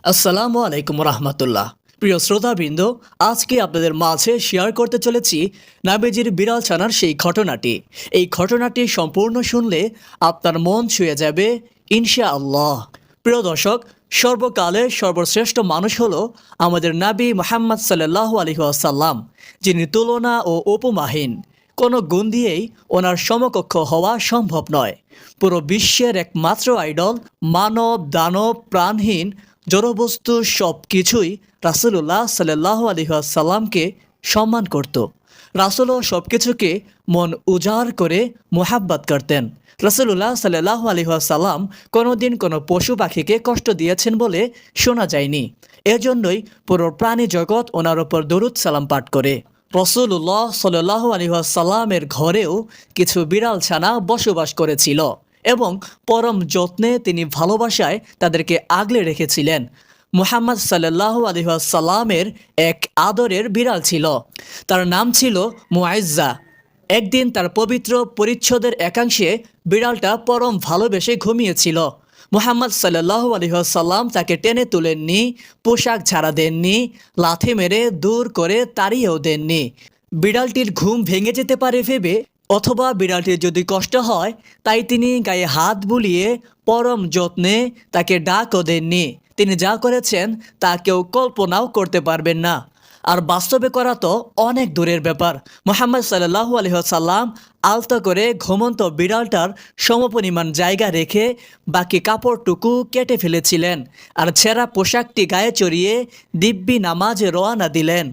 আসসালামু আলাইকুম রহমতুল্লাহ। প্রিয় শ্রোতাবৃন্দ, আজকে আপনাদের মাঝে শেয়ার করতে চলেছি নাবিজির বিড়াল ছানার সেই ঘটনাটি। এই ঘটনাটি সম্পূর্ণ শুনলে আপনার মন ছুঁয়ে যাবে ইনশাআল্লাহ। প্রিয় দর্শক, সর্বকালের সর্বশ্রেষ্ঠ মানুষ হলো আমাদের নবী মুহাম্মদ সাল্লাল্লাহু আলাইহি ওয়াসাল্লাম, যিনি তুলনা ও উপমাহীন। কোনো গুণ দিয়েই ওনার সমকক্ষ হওয়া সম্ভব নয়। পুরো বিশ্বের একমাত্র আইডল, মানব দানব প্রাণহীন জড়বস্তু সব কিছুই রাসূলুল্লাহ সাল্লাল্লাহু আলাইহি ওয়াসাল্লামকে সম্মান করত। রাসূলও সব কিছুকে মন উজাড় করে মোহাব্বত করতেন। রাসূলুল্লাহ সাল্লাল্লাহু আলাইহি ওয়াসাল্লাম কোনোদিন কোনো পশু পাখিকে কষ্ট দিয়েছেন বলে শোনা যায়নি। এজন্যই পুরো প্রাণী জগৎ ওনার ওপর দরুদ সালাম পাঠ করে। রাসূলুল্লাহ সাল্লাল্লাহু আলাইহি ওয়াসাল্লামের ঘরেও কিছু বিড়াল ছানা বসবাস করেছিল এবং পরম যত্নে তিনি ভালোবাসায় তাদেরকে আগলে রেখেছিলেন। মুহাম্মদ সাল্লাল্লাহু আলাইহি ওয়াসাল্লামের এক আদরের বিড়াল ছিল, তার নাম ছিল মুআইজ্জা। একদিন তার পবিত্র পরিচ্ছদের একাংশে বিড়ালটা পরম ভালোবেসে ঘুমিয়েছিল। মুহাম্মদ সাল্লাল্লাহু আলাইহি ওয়াসাল্লাম তাকে টেনে তুলেননি, পোশাক ঝাড়া দেননি, লাথি মেরে দূর করে তাড়িয়েও দেননি। বিড়ালটির ঘুম ভেঙে যেতে পারে ভেবে, অথবা বিড়ালটির যদি কষ্ট হয় তাই তিনি গায়ে হাত বুলিয়ে পরম যত্নে তাকে ডাকও দেননি। তিনি যা করেছেন তা কেউ কল্পনাও করতে পারবেন না। আর বাস্তবে করা তো অনেক দূরের ব্যাপার। মুহাম্মদ সাল্লাল্লাহু আলাইহি ওয়াসাল্লাম আলতো করে ঘুমন্ত বিড়ালটার সমপরিমাণ জায়গা রেখে বাকি কাপড়টুকু কেটে ফেলেছিলেন আর ছেঁড়া পোশাকটি গায়ে চড়িয়ে দিব্যি নামাজে রওনা দিলেন।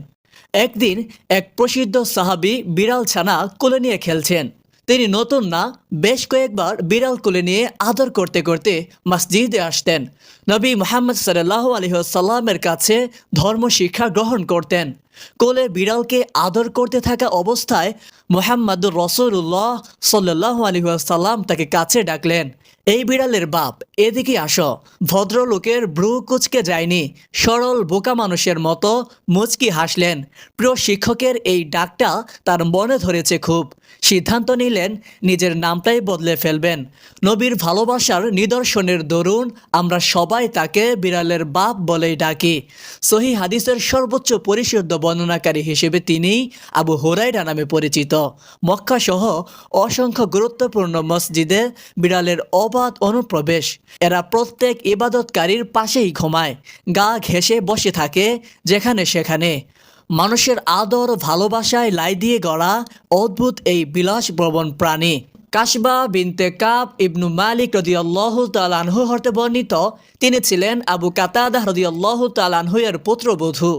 একদিন এক প্রসিদ্ধ সাহাবী বিড়াল ছানা কোলে নিয়ে খেলছেন। তিনি নতুন না, বেশ কয়েকবার বিড়াল কোলে নিয়ে আদর করতে করতে মসজিদে আসতেন। নবী মুহাম্মদ সাল্লাল্লাহু আলাইহি ওয়াসাল্লামের কাছে ধর্ম শিক্ষা গ্রহণ করতেন। কোলে বিড়ালকে আদর করতে থাকা অবস্থায় মুহাম্মদুর রাসূলুল্লাহ সাল্লাল্লাহু আলাইহি ওয়াসাল্লাম তাকে কাছে ডাকলেন, এই বিড়ালের বাপ, এদিকে আসো। ভদ্রলোকের ভ্রু কুঁচকে যায়নি, সরল বোকা মানুষের মতো মুচকি হাসলেন। প্রিয় শিক্ষকের এই ডাকটা তার মনে ধরেছে খুব। সিদ্ধান্ত নিলেন নিজের নামটাই বদলে ফেলবেন। নবীর ভালোবাসার নিদর্শনের দরুন আমরা সবাই তাকে বিড়ালের বাপ বলেই ডাকি। সহিহ হাদিসের সর্বোচ্চ পরিশুদ্ধ বর্ণনাকারী হিসেবে তিনি আবু হুরায়রা নামে পরিচিত। মক্কা সহ অসংখ্য গুরুত্বপূর্ণ মসজিদে বিড়ালের অবাধ অনুপ্রবেশ। এরা প্রত্যেক ইবাদতকারীর পাশেই ঘুমায়, গা ঘেঁষে বসে থাকে যেখানে সেখানে। মানুষের আদর ভালোবাসায় লাই দিয়ে গড়া অদ্ভুত এই বিলাসপ্রবণ প্রাণী। কাশবা বিনতে কাব ইবনু মালিক রাদিয়াল্লাহু তাআলা আনহু হতে বর্ণিত, তিনি ছিলেন আবু কাতাদা রাদিয়াল্লাহু তাআলা আনহু এর পুত্রবধূ।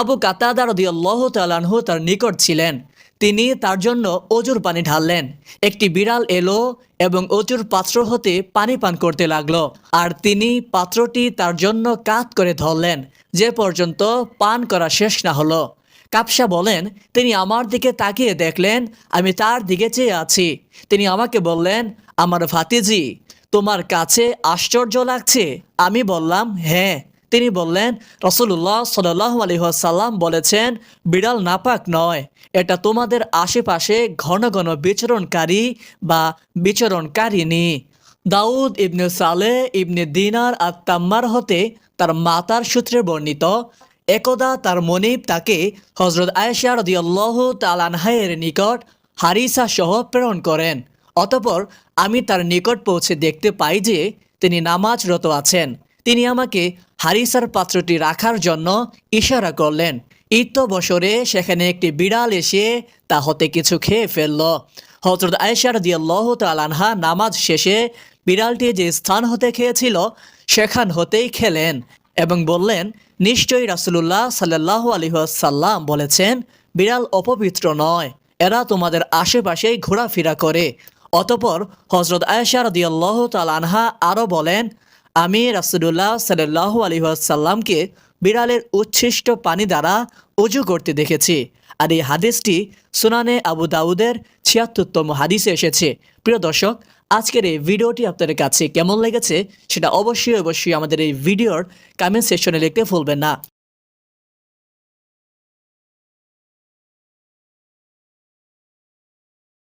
আবু কাতাদা রাদিয়াল্লাহু তাআলা আনহু তার নিকট ছিলেন। তিনি তার জন্য অজুর পানি ঢাললেন। একটি বিড়াল এলো এবং অজুর পাত্র হতে পানি পান করতে লাগলো, আর তিনি পাত্রটি তার জন্য কাত করে ধরলেন যে পর্যন্ত পান করা শেষ না হলো। কাপসা বলেন, তিনি আমার দিকে তাকিয়ে দেখলেন আমি তার দিকে চেয়ে আছি। তিনি আমাকে বললেন, আমার ভাতিজি, তোমার কাছে আশ্চর্য লাগছে? আমি বললাম, হ্যাঁ। তিনি বললেন, রাসূলুল্লাহ সাল্লাল্লাহু আলাইহি ওয়াসাল্লাম বলেছেন, বিড়াল নাপাক নয়, এটা তোমাদের আশেপাশে ঘন ঘন বিচরণকারী বা বিচরণকারিণী। দাউদ ইবনে সালেহ ইবনে দিনার আত-তাম্মার হতে তার মাতার সূত্রে বর্ণিত, একদা তার মনিব তাকে হযরত আয়েশা রাদিয়াল্লাহু তাআলা আনহার নিকট হারিসা সহ প্রেরণ করেন। অতঃপর আমি তার নিকট পৌঁছে দেখতে পাই যে তিনি নামাজরত আছেন। তিনি আমাকে হারিসার পাত্রটি রাখার জন্য ইশারা করলেন। ইত্যবসরে সেখানে একটি বিড়াল এসে তা হতে কিছু খেয়ে ফেলল। হযরত আয়েশা রাদিয়াল্লাহু তাআলা আনহা নামাজ শেষে বিড়ালটি যে স্থান হতে খেয়েছিল সেখান হতেই খেলেন এবং বললেন, নিশ্চয়ই রাসূলুল্লাহ সাল্লাল্লাহু আলাইহি ওয়াসাল্লাম বলেছেন, বিড়াল অপবিত্র নয়, এরা তোমাদের আশেপাশেই ঘোরাফেরা করে। অতঃপর হযরত আয়েশা রাদিয়াল্লাহু তাআলা আনহা আরও বলেন, আমি রাসূলুল্লাহ সাল্লাল্লাহু আলাইহি ওয়াসাল্লামকে বিড়ালের উচ্ছিষ্ট পানি দ্বারা ওযু করতে দেখেছি। আর এই হাদিসটি সুনানে আবু দাউদের ৭৬তম হাদিসে এসেছে। প্রিয় দর্শক, আজকের এই ভিডিওটি আপনাদের কাছে কেমন লেগেছে সেটা অবশ্যই আমাদের এই ভিডিওর কমেন্ট সেকশনে লিখতে ভুলবেন না।